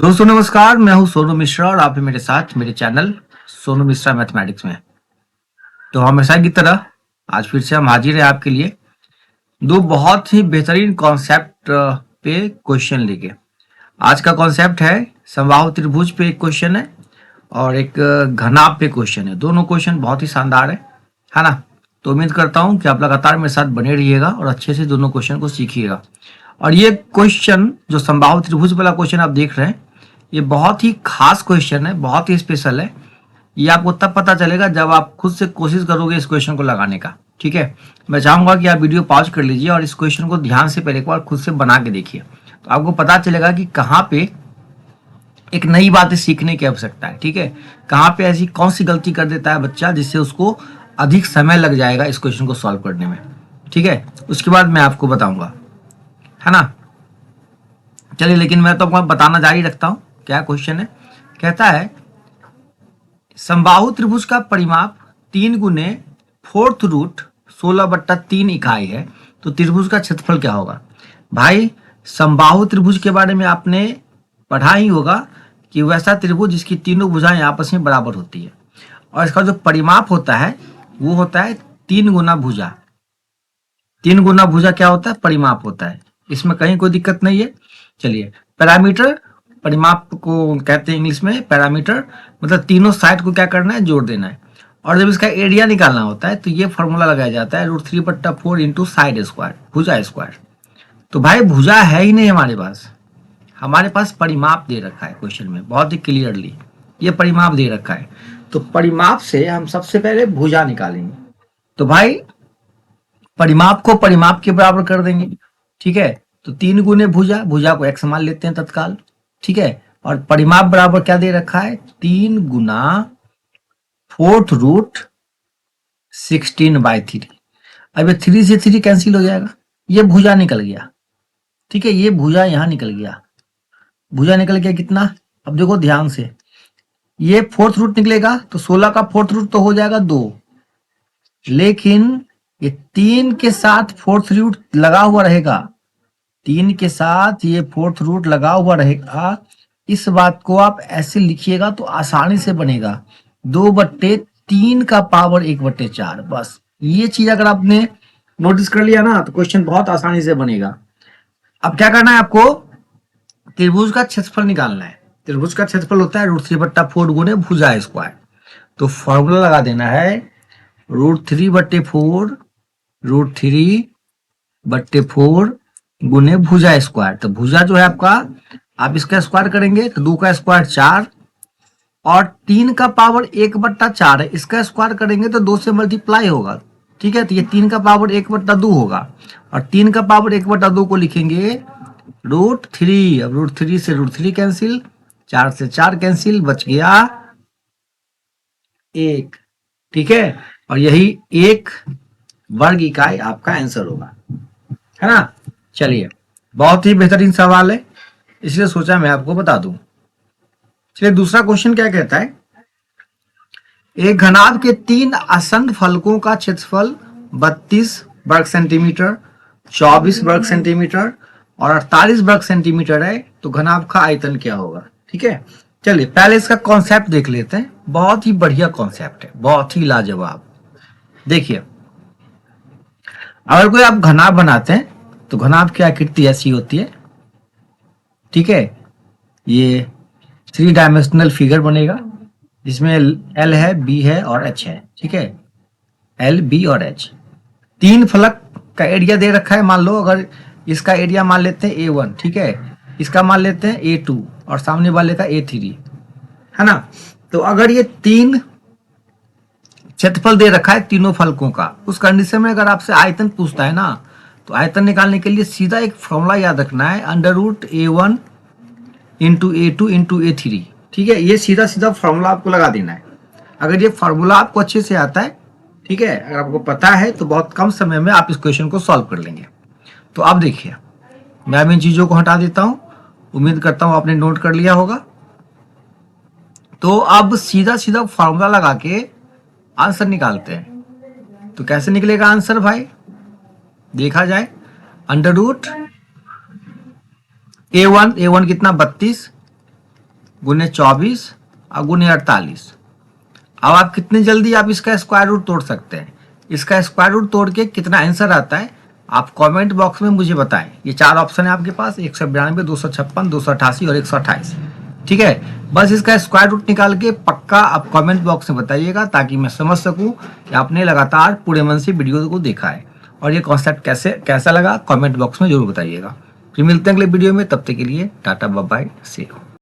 दोस्तों नमस्कार, मैं हूं सोनू मिश्रा और आप हैं मेरे साथ मेरे चैनल सोनू मिश्रा मैथमेटिक्स में। तो हमेशा की तरह आज फिर से हम हाजिर हैं आपके लिए दो बहुत ही बेहतरीन कॉन्सेप्ट पे क्वेश्चन लेके। आज का कॉन्सेप्ट है समबाहु त्रिभुज पे एक क्वेश्चन है और एक घनाभ पे क्वेश्चन है। दोनों क्वेश्चन बहुत ही शानदार है ना। तो उम्मीद करता हूं कि आप लगातार मेरे साथ बने रहिएगा और अच्छे से दोनों क्वेश्चन को सीखिएगा। और ये क्वेश्चन जो समबाहु त्रिभुज वाला क्वेश्चन आप देख रहे हैं, ये बहुत ही खास क्वेश्चन है, बहुत ही स्पेशल है। ये आपको तब पता चलेगा जब आप खुद से कोशिश करोगे इस क्वेश्चन को लगाने का। ठीक है, मैं चाहूंगा कि आप वीडियो पॉज कर लीजिए और इस क्वेश्चन को ध्यान से पहले एक बार खुद से बना के देखिए, तो आपको पता चलेगा कि कहाँ पे एक नई बातें सीखने की आवश्यकता है। ठीक है, कहाँ पे ऐसी कौन सी गलती कर देता है बच्चा जिससे उसको अधिक समय लग जाएगा इस क्वेश्चन को सॉल्व करने में। ठीक है, उसके बाद मैं आपको बताऊंगा, है ना। चलिए, लेकिन मैं तो आपको बताना जारी रखता हूं। क्या क्वेश्चन है, कहता है समबाहु त्रिभुज का परिमाप 3 गुने फोर्थ रूट 16/3 इकाई है, तो त्रिभुज का क्षेत्रफल क्या होगा। भाई, समबाहु त्रिभुज के बारे में आपने पढ़ा ही होगा कि वैसा त्रिभुज जिसकी तीनों भुजाएं आपस में बराबर होती है और इसका जो परिमाप होता है वो होता है 3 गुना भुजा। 3 गुना भुजा क्या होता है, परिमाप होता है। इसमें कहीं कोई दिक्कत नहीं है। चलिए, पैरामीटर, परिमाप को कहते हैं इंग्लिश में पैरामीटर, मतलब तीनों साइड को क्या करना है, जोड़ देना है। और जब इसका एरिया निकालना होता है तो ये फॉर्मूला लगाया जाता है √3/4 इंटू साइड स्क्वायर, भुजा स्क्वायर। तो भाई भुजा है ही नहीं हमारे पास परिमाप दे रखा है क्वेश्चन में बहुत ही क्लियरली, ये परिमाप दे रखा है। तो परिमाप से हम सबसे पहले भुजा निकालेंगे। तो भाई परिमाप को परिमाप के बराबर कर देंगे। ठीक है, तो 3 गुने भुजा, भुजा को x मान लेते हैं तत्काल। ठीक है, और परिमाप बराबर क्या दे रखा है, 3 गुना फोर्थ रूट 16/3। अब ये 3 से 3 कैंसिल हो जाएगा, ये भुजा निकल गया। ठीक है, ये भुजा यहां निकल गया, भुजा निकल गया कितना, अब देखो ध्यान से, ये फोर्थ रूट निकलेगा तो 16 का फोर्थ रूट तो हो जाएगा 2, लेकिन ये 3 के साथ फोर्थ रूट लगा हुआ रहेगा, 3 के साथ ये फोर्थ रूट लगा हुआ रहेगा। इस बात को आप ऐसे लिखिएगा तो आसानी से बनेगा, 2/3 का पावर 1/4। बस ये चीज अगर आपने नोटिस कर लिया ना तो क्वेश्चन बहुत आसानी से बनेगा। अब क्या करना है आपको, त्रिभुज का क्षेत्रफल निकालना है। त्रिभुज का क्षेत्रफल होता है √3/4 गुने भुजा स्क्वायर। तो फॉर्मूला लगा देना है √3/4 √3/4 गुने भुजा स्क्वायर। तो भुजा जो है आपका, आप इसका स्क्वायर करेंगे तो 2 का स्क्वायर 4 और 3 का पावर 1/4 है, इसका स्क्वायर करेंगे तो 2 से मल्टीप्लाई होगा। ठीक है, तो ये 3 का पावर 1/2 होगा और 3 का पावर 1/2 को लिखेंगे √3। अब √3 से √3 कैंसिल, 4 से 4 कैंसिल, बच गया 1। ठीक है, और यही 1 वर्ग इकाई आपका आंसर होगा, है ना। चलिए, बहुत ही बेहतरीन सवाल है, इसलिए सोचा मैं आपको बता दूं। चलिए, दूसरा क्वेश्चन क्या कहता है, एक घनाभ के 3 असंध फलकों का क्षेत्रफल 32 वर्ग सेंटीमीटर, 24 वर्ग सेंटीमीटर और 48 वर्ग सेंटीमीटर है, तो घनाभ का आयतन क्या होगा। ठीक है, चलिए पहले इसका कॉन्सेप्ट देख लेते हैं। बहुत ही बढ़िया कॉन्सेप्ट है, बहुत ही लाजवाब। देखिए, अगर कोई आप घनाभ बनाते हैं तो घनाभ की आकृति ऐसी होती है। ठीक है, ये 3 डायमेंशनल फिगर बनेगा जिसमें एल है, बी है और एच है। ठीक है, एल, बी और एच, 3 फलक का एरिया दे रखा है। मान लो अगर इसका एरिया मान लेते हैं A1, ठीक है, इसका मान लेते हैं A2 और सामने वाले का A3, है ना। तो अगर ये 3 क्षेत्रफल दे रखा है तीनों फलकों का, उस कंडीशन में अगर आपसे आयतन पूछता है ना, तो आयतन निकालने के लिए सीधा एक फॉर्मूला याद रखना है, √A1 into A2 into A3। ठीक है, ये सीधा सीधा फॉर्मूला आपको लगा देना है। अगर ये फॉर्मूला आपको अच्छे से आता है, ठीक है, अगर आपको पता है तो बहुत कम समय में आप इस क्वेश्चन को सॉल्व कर लेंगे। तो अब देखिए, मैं अब इन चीजों को हटा देता हूं, उम्मीद करता हूं आपने नोट कर लिया होगा। तो अब सीधा सीधा फॉर्मूला लगा के आंसर निकालते हैं। तो कैसे निकलेगा आंसर भाई, देखा जाए, √A1 कितना 32 गुने 24 और गुने 48। अब आप कितनी जल्दी आप इसका स्क्वायर रूट तोड़ सकते हैं, इसका स्क्वायर रूट तोड़ के कितना आंसर आता है आप कमेंट बॉक्स में मुझे बताएं। ये 4 ऑप्शन है आपके पास, 192, 256, 288 और 128। ठीक है, बस इसका स्क्वायर रूट निकाल के पक्का आप कमेंट बॉक्स में बताइएगा, ताकि मैं समझ सकूं कि आपने लगातार पूरे मन से वीडियो को देखा है और ये कॉन्सेप्ट कैसा लगा कमेंट बॉक्स में जरूर बताइएगा। फिर मिलते हैं अगले वीडियो में, तब तक के लिए tata bye bye, see you.